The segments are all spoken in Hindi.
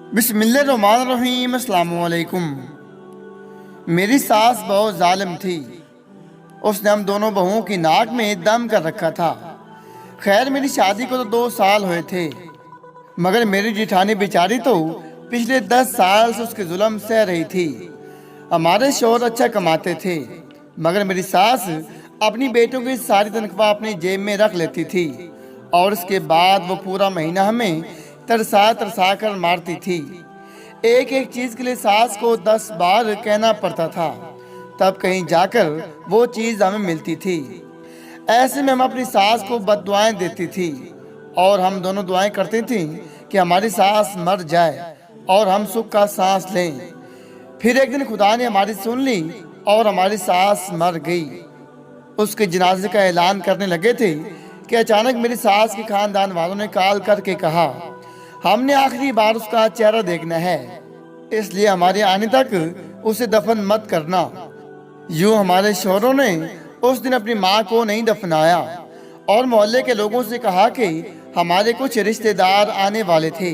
बिस्मिल्लाहिर्रहमानिर्रहीम। अस्सलाम वालेकुम। मेरी सास बहुत जालिम थी। उसने हम दोनों बहुओं की नाक में दम कर रखा था। खैर, मेरी शादी को तो 2 साल हुए थे, मगर मेरी जिठानी बेचारी तो पिछले 10 साल से उसके जुल्म सह रही थी। हमारे शौहर अच्छा कमाते थे, मगर मेरी सास अपनी बेटों की सारी तनख्वाह अपनी जेब में रख लेती थी और उसके बाद वो पूरा महीना हमें तरसा तरसा कर मारती थी। एक एक चीज के लिए सास को 10 बार कहना पड़ता था, तब कहीं जाकर वो चीज हमें मिलती थी। ऐसे में हम अपनी सास को बद्दुआएं देती थी और हम दोनों दुआएं करती थी कि हमारी सास मर जाए और हम सुख का सांस लें। फिर एक दिन खुदा ने हमारी सुन ली और हमारी सास मर गई। उसके जनाजे का ऐलान करने लगे थे कि अचानक मेरी सास के खानदान वालों ने कॉल करके कहा, हमने आखिरी बार उसका चेहरा देखना है, इसलिए हमारे आने तक उसे दफन मत करना। यूं हमारे शौहरों ने उस दिन अपनी माँ को नहीं दफनाया और मोहल्ले के लोगों से कहा कि हमारे कुछ रिश्तेदार आने वाले थे,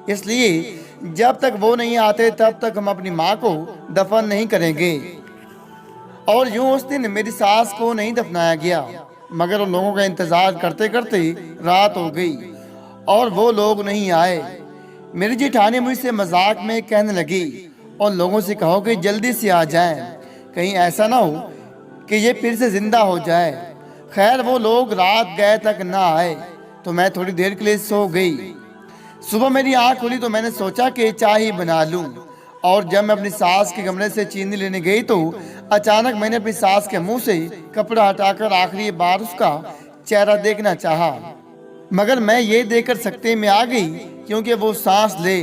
इसलिए जब तक वो नहीं आते तब तक हम अपनी माँ को दफन नहीं करेंगे। और यूं उस दिन मेरी सास को नहीं दफनाया गया, मगर उन लोगों का इंतजार करते करते रात हो गई और वो लोग नहीं आए। मेरी जेठानी मुझसे मजाक में कहने लगी, उन लोगों से कहो कि जल्दी से आ जाएं, कहीं ऐसा ना हो कि ये फिर से जिंदा हो जाए। खैर, वो लोग रात गए तक ना आए तो मैं थोड़ी देर के लिए सो गई। सुबह मेरी आँख खुली तो मैंने सोचा कि चाय ही बना लूं, और जब मैं अपनी सास के कमरे से चीनी लेने गई तो अचानक मैंने अपनी सास के मुंह से कपड़ा हटाकर आखिरी बार उसका चेहरा देखना चाहा, मगर मैं ये देखकर सकते में आ गई क्योंकि वो सांस ले।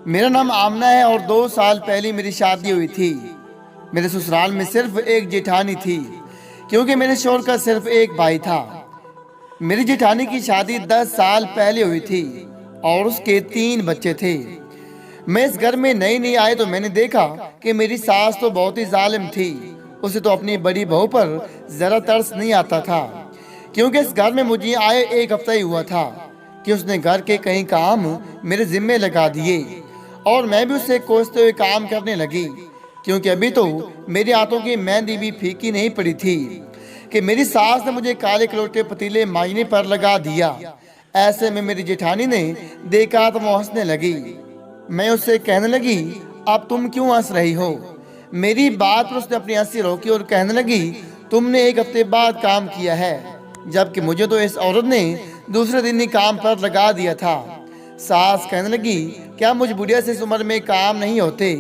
मेरा नाम आमना है और 2 साल पहले मेरी शादी हुई थी। मेरे ससुराल में सिर्फ एक जेठानी थी क्योंकि मेरे शौहर का सिर्फ एक भाई था। मेरी जेठानी की शादी 10 साल पहले हुई थी और उसके 3 बच्चे थे। मैं इस घर में नई नई आए तो मैंने देखा कि मेरी सास तो बहुत ही जालिम थी। उसे तो अपनी बड़ी बहू पर जरा तरस नहीं आता था, क्योंकि इस घर में मुझे आए 1 हफ्ता ही हुआ था कि उसने घर के कई काम मेरे जिम्मे लगा दिए और मैं भी उससे कोसते हुए काम करने लगी, क्योंकि अभी तो मेरे हाथों की मेहंदी भी फीकी नहीं पड़ी थी कि मेरी सास ने मुझे काले कलोटे पतीले मायने पर लगा दिया। ऐसे में मेरी जेठानी ने देखा तो वो हंसने लगी। मैं उससे कहने लगी, अब तुम क्यों हंस रही हो? मेरी बात पर उसने अपनी हंसी रोकी और कहने लगी, तुमने 1 हफ्ते बाद काम किया है, जबकि मुझे तो इस औरत ने दूसरे दिन ही काम पर लगा दिया था। सास कहने लगी, क्या मुझ बुढ़िया से इस उम्र में काम नहीं होते,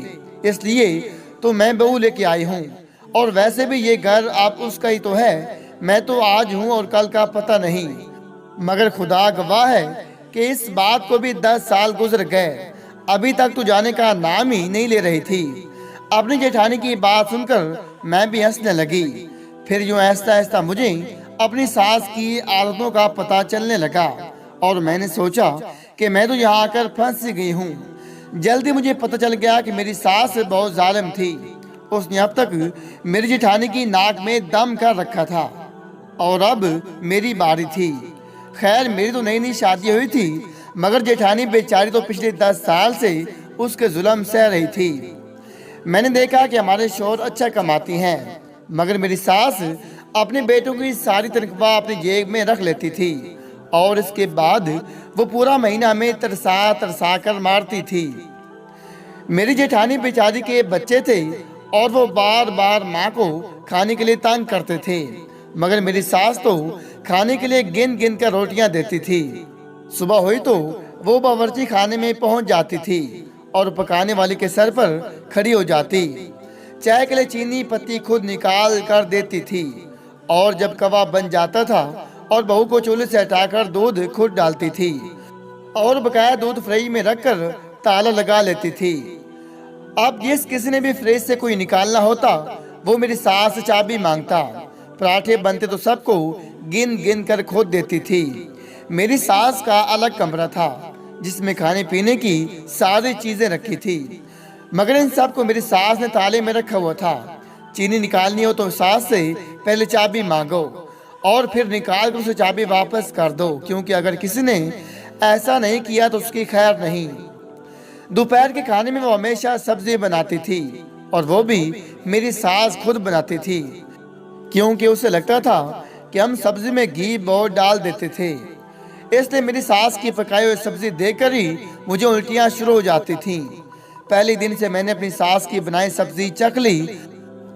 इसलिए तो मैं बहू लेके आई हूँ, और वैसे भी ये घर आप उसका ही तो है। मैं तो आज हूँ और कल का पता नहीं, मगर खुदा गवाह है कि इस बात को भी 10 साल गुजर गए, अभी तक तो जाने का नाम ही नहीं ले रही थी। अपनी जेठानी की बात सुनकर मैं भी हंसने लगी। फिर यूं आहिस्ता आहिस्ता मुझे अपनी सास की आदतों का पता चलने लगा और मैंने सोचा कि मैं तो यहाँ आकर फंस गई हूँ। जल्दी मुझे पता चल गया कि मेरी सास बहुत जालिम थी। उसने अब तक मेरी जेठानी की नाक में दम कर रखा था और अब मेरी बारी थी। खैर, मेरी तो नई नई शादी हुई थी, मगर जेठानी बेचारी तो पिछले 10 साल से उसके जुल्म सह रही थी। मैंने देखा कि हमारे शौहर अच्छा कमाती हैं, मगर मेरी सास अपने बेटों की सारी तनख्वाह अपनी जेब में रख लेती थी और इसके बाद वो पूरा महीना में तरसा तरसा कर मारती थी। मेरी जेठानी बेचारी के बच्चे थे और वो बार बार माँ को खाने के लिए तंग करते थे, मगर मेरी सास तो खाने के लिए गिन गिन कर रोटियां देती थी। सुबह हुई तो वो बावर्ची खाने में पहुंच जाती थी और पकाने वाले के सर पर खड़ी हो जाती। चाय के लिए चीनी पत्ती खुद निकाल कर देती थी और जब कबाब बन जाता था और बहू को चूल्हे से हटाकर दूध खुद डालती थी और बकाया दूध फ्रिज में रखकर ताला लगा लेती थी। अब जिस किसी ने भी फ्रिज से कोई निकालना होता वो मेरी सास से चाबी मांगता। पराठे बनते तो सबको गिन गिन कर खुद देती थी। मेरी सास का अलग कमरा था जिसमें खाने पीने की सारी चीजें रखी थी, मगर इन सब को मेरी सास ने ताले में रखा हुआ था। चीनी निकालनी हो तो सास से पहले चाबी मांगो और फिर निकाल कर उसे चाबी वापस कर दो, क्योंकि अगर किसी ने ऐसा नहीं किया तो उसकी खैर नहीं। दोपहर के खाने में वो हमेशा सब्जी बनाती थी और वो भी मेरी सास खुद बनाती थी, क्योंकि उसे लगता था कि हम सब्जी में घी बहुत डाल देते थे। इसलिए मेरी सास की पकाई हुई सब्जी देखकर ही मुझे उल्टियां शुरू हो जाती थीं। पहले दिन से मैंने अपनी सास की बनाई सब्जी चख ली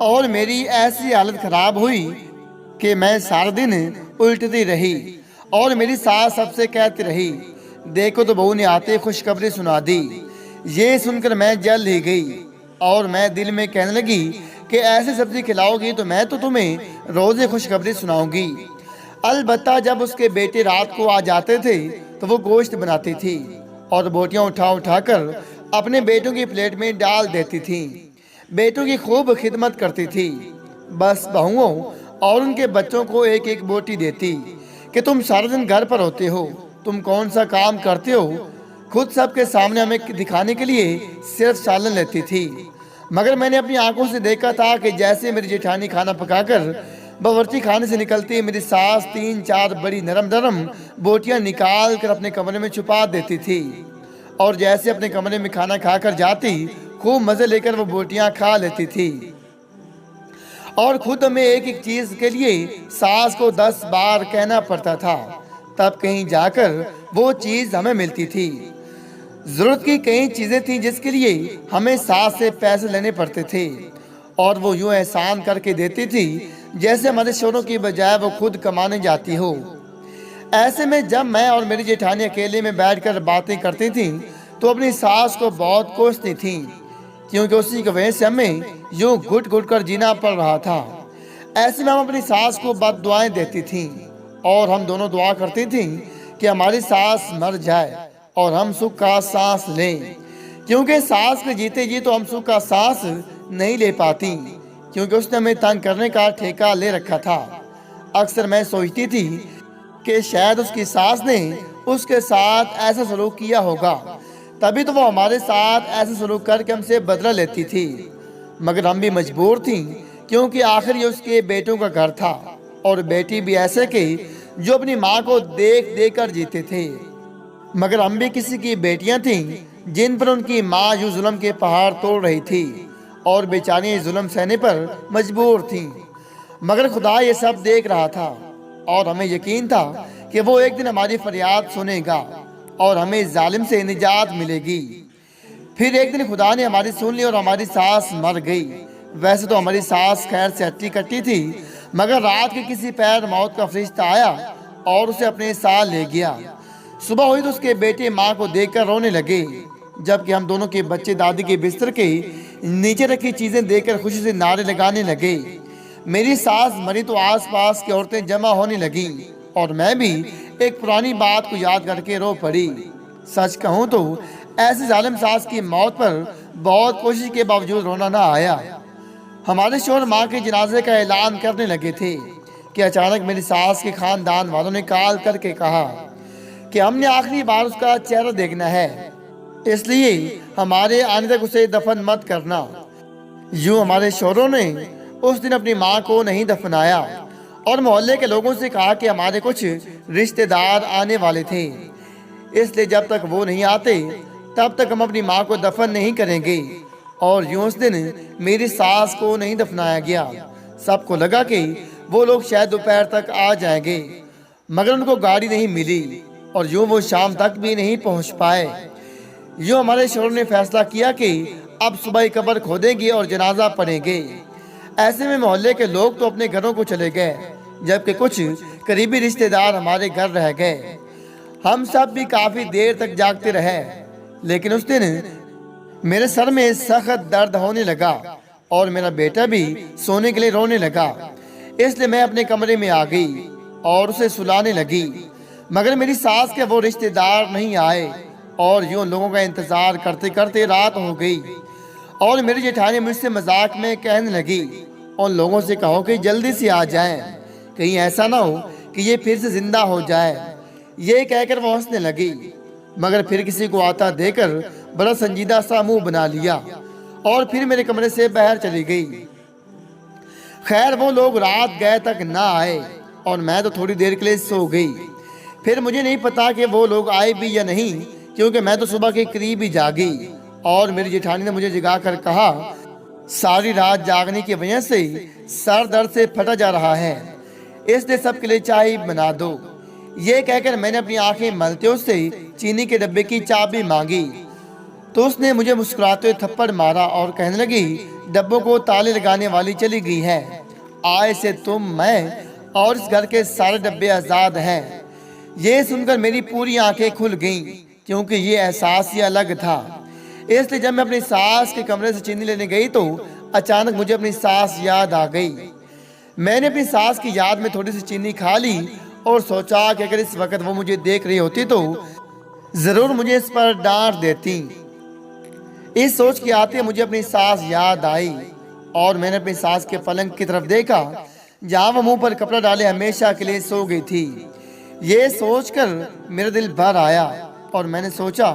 और मेरी ऐसी हालत खराब हुई कि मैं सारा दिन उल्टती रही और मेरी सास सबसे कहती रही, देखो तो बहू ने आते खुशखबरी सुना दी। ये सुनकर मैं जल ही गई और मैं दिल में कहने लगी कि ऐसी सब्जी खिलाओगी तो मैं तो तुम्हें रोज़ खुशखबरी सुनाऊंगी। अलबत्ता जब उसके बेटे रात को आ जाते थे तो वो गोश्त बनाती थी और बोटियां उठा उठा कर अपने बेटों की प्लेट में डाल देती थी। बेटों की खूब खिदमत करती थी। बस बहुओं और उनके बच्चों को एक एक बोटी देती कि तुम सारा दिन घर पर होते हो, तुम कौन सा काम करते हो। खुद सबके सामने हमें दिखाने के लिए सिर्फ सालन लेती थी, मगर मैंने अपनी आंखों से देखा था कि जैसे मेरी जेठानी खाना पकाकर बावर्ची खाने से निकलती, मेरी सास 3-4 बड़ी नरम नरम बोटियां निकाल कर अपने कमरे में छुपा देती थी और जैसे अपने कमरे में खाना खाकर जाती, खूब मजे लेकर वो बोटियां खा लेती थी और खुद हमें एक एक चीज के लिए सास को 10 बार कहना पड़ता था, तब कहीं जाकर वो चीज हमें मिलती थी। जरूरत की कई चीजें थी जिसके लिए हमें सास से पैसे लेने पड़ते थे और वो यूं एहसान करके देती थी जैसे हमारे शोरों की बजाय वो खुद कमाने जाती हो। ऐसे में जब मैं और मेरी जेठानी अकेले में बैठकर बातें करती थी तो अपनी सास को बहुत कोसती थी, क्योंकि उसी की वजह से हमें यूं घुट घुट कर जीना पड़ रहा था। ऐसे में हम अपनी सास को बददुआएं देती थी और हम दोनों दुआ करती थी कि हमारी सास मर जाए और हम सुख का सांस लें, क्योंकि सास के जीते जी तो हम सुख का सांस नहीं ले पाती, क्योंकि उसने हमें तंग करने का ठेका ले रखा था। अक्सर मैं सोचती थी कि शायद उसकी सास ने उसके साथ ऐसा सलूक किया होगा, तभी तो वो हमारे साथ ऐसा सलूक करके हमसे बदला लेती थी। मगर हम भी मजबूर थी, क्योंकि आखिर ये उसके बेटों का घर था और बेटी भी ऐसे के जो अपनी माँ को देख देख कर जीते थे। मगर हम भी किसी की बेटियां थीं जिन पर उनकी माँ यूं जुल्म के पहाड़ तोड़ रही थी और बेचारियां जुल्म सहने पर मजबूर थीं। मगर खुदा ये सब देख रहा था और हमें यकीन था कि वो एक दिन हमारी फरियाद सुनेगा और हमें जालिम से निजात मिलेगी। फिर एक दिन खुदा ने हमारी सुन ली और हमारी सास मर गई। वैसे तो हमारी सास खैर से हट्टी कट्टी थी, मगर रात के किसी पैर मौत का फरिश्ता आया और उसे अपने साथ ले गया। सुबह हुई तो उसके बेटे माँ को देखकर रोने लगे, जबकि हम दोनों के बच्चे दादी के बिस्तर के नीचे रखी चीजें देखकर खुशी से नारे लगाने लगे। मेरी सास मरी तो आसपास की औरतें जमा होने लगी और मैं भी एक पुरानी बात को याद करके रो पड़ी। सच कहूँ तो ऐसी जालिम सास की मौत पर बहुत कोशिश के बावजूद रोना ना आया। हमारे शोहर माँ के जनाजे का ऐलान करने लगे थे कि अचानक मेरी सास के खानदान वालों ने कॉल करके कहा कि हमने आखिरी बार उसका चेहरा देखना है, इसलिए हमारे आने तक उसे दफन मत करना। यूं हमारे शोहरों ने उस दिन अपनी माँ को नहीं दफनाया और मोहल्ले के लोगों से कहा कि हमारे कुछ रिश्तेदार आने वाले थे, इसलिए जब तक वो नहीं आते तब तक हम अपनी माँ को दफन नहीं करेंगे। और यूं उस दिन मेरी सास को नहीं दफनाया गया। सबको लगा कि वो लोग शायद दोपहर तक आ जाएंगे, मगर उनको गाड़ी नहीं मिली और यूं वो शाम तक भी नहीं पहुंच पाए। यूं हमारे शोहर ने फैसला किया कि अब सुबह कब्र खोदेंगे और जनाजा पढ़ेंगे। ऐसे में मोहल्ले के लोग तो अपने घरों को चले गए, जबकि कुछ करीबी रिश्तेदार हमारे घर रह गए। हम सब भी काफी देर तक जागते रहे, लेकिन उस दिन मेरे सर में सख्त दर्द होने लगा और मेरा बेटा भी सोने के लिए रोने लगा। इसलिए मैं अपने कमरे में आ गई और उसे सुलाने लगी, मगर मेरी सास के वो रिश्तेदार नहीं आए और यूं लोगों का इंतजार करते करते रात हो गई। और मेरी जेठानी मुझसे मजाक में कहने लगी, उन लोगों से कहो कि जल्दी से आ जाएं, कहीं ऐसा ना हो कि ये फिर से जिंदा हो जाए। ये कहकर वो हंसने लगी, मगर फिर किसी को आता देकर बड़ा संजीदा सा मुंह बना लिया और फिर मेरे कमरे से बाहर चली गई। खैर वो लोग रात गए तक ना आए और मैं तो थोड़ी देर के लिए सो गई। फिर मुझे नहीं पता कि वो लोग आए भी या नहीं, क्योंकि मैं तो सुबह के करीब ही जागी और मेरी जेठानी ने मुझे जगाकर कहा, सारी रात जागने की वजह से सर दर्द से फटा जा रहा है, इसलिए सबके लिए चाय बना दो। ये कहकर मैंने अपनी आंखें मलते उससे चीनी के डब्बे की चाबी मांगी तो उसने मुझे मुस्कुराते हुए थप्पड़ मारा और कहने लगी, डब्बों को ताले लगाने वाली चली गई है, आज से तुम, मैं और इस घर के सारे डब्बे आज़ाद हैं। ये सुनकर मेरी पूरी आंखें खुल गईं, क्योंकि ये एहसास ही अलग था। इसलिए जब मैं अपनी सास के कमरे से चीनी लेने गई तो अचानक मुझे अपनी सास याद आ गई। मैंने अपनी सास की याद में थोड़ी सी चीनी खा ली और सोचा कि अगर इस वक्त वो मुझे देख रही होती तो ज़रूर मुझे इस पर डांट देती। इस सोच के आते मुझे अपनी सास याद आई और मैंने अपनी सास के पलंग की तरफ देखा, जहाँ वो मुंह पर कपड़ा डाले हमेशा के लिए सो गई थी। ये सोचकर मेरा दिल भर आया और मैंने सोचा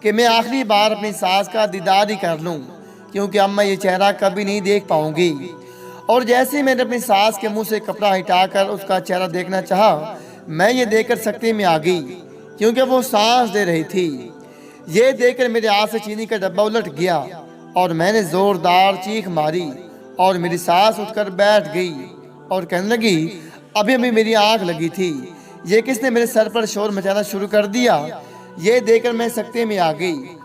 कि मैं आखिरी बार अपनी सास का दीदार ही कर लूं, क्योंकि अब मैं ये चेहरा कभी नहीं देख पाऊंगी। और जैसे ही मैंने अपनी सास के मुंह से कपड़ा हटाकर उसका चेहरा देखना चाहा, मैं ये देखकर सकते में आ गई, क्योंकि वो सांस दे रही थी। ये देखकर मेरे हाथ से चीनी का डब्बा उलट गया और मैंने जोरदार चीख मारी और मेरी सास उठकर बैठ गई और कहने लगी, अभी अभी मेरी आंख लगी थी, ये किसने मेरे सर पर शोर मचाना शुरू कर दिया। ये देखकर मैं सकते में आ गई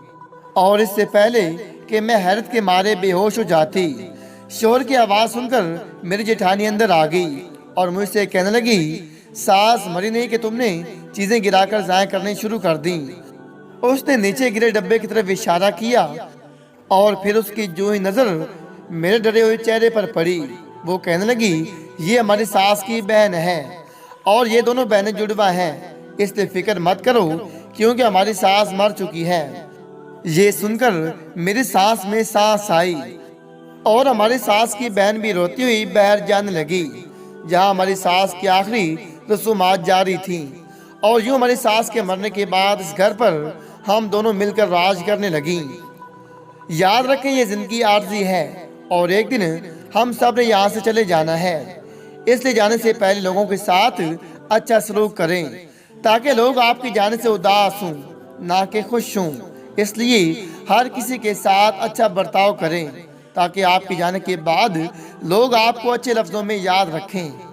और इससे पहले कि मैं हैरत के मारे बेहोश हो जाती, शोर की आवाज़ सुनकर मेरी जेठानी अंदर आ गई और मुझसे कहने लगी, सास मरी नहीं कि तुमने चीज़ें गिराकर ज़ाया करनी शुरू कर दी। उसने नीचे गिरे डब्बे की तरफ इशारा किया और फिर उसकी जो ही नज़र मेरे डरे हुए चेहरे पर पड़ी, वो कहने लगी, ये हमारी सास की बहन है और ये दोनों बहनें जुड़वा हैं, इसलिए फिक्र मत करो, क्योंकि हमारी सास मर चुकी है। ये सुनकर मेरी सास में सांस आई और हमारी सास की बहन भी रोती हुई बाहर जाने लगी, जहाँ हमारी सास की आखिरी रसूमात जारी थी। और यूँ हमारी सास के मरने के बाद इस घर पर हम दोनों मिलकर राज करने लगी। याद रखें, ये जिंदगी आर्जी है और एक दिन हम सब ने यहाँ से चले जाना है, इसलिए जाने से पहले लोगों के साथ अच्छा सलूक करें, ताकि लोग आपके जाने से उदास हों ना कि खुश हों। इसलिए हर किसी के साथ अच्छा बर्ताव करें, ताकि आपके जाने के बाद लोग आपको अच्छे लफ्ज़ों में याद रखें।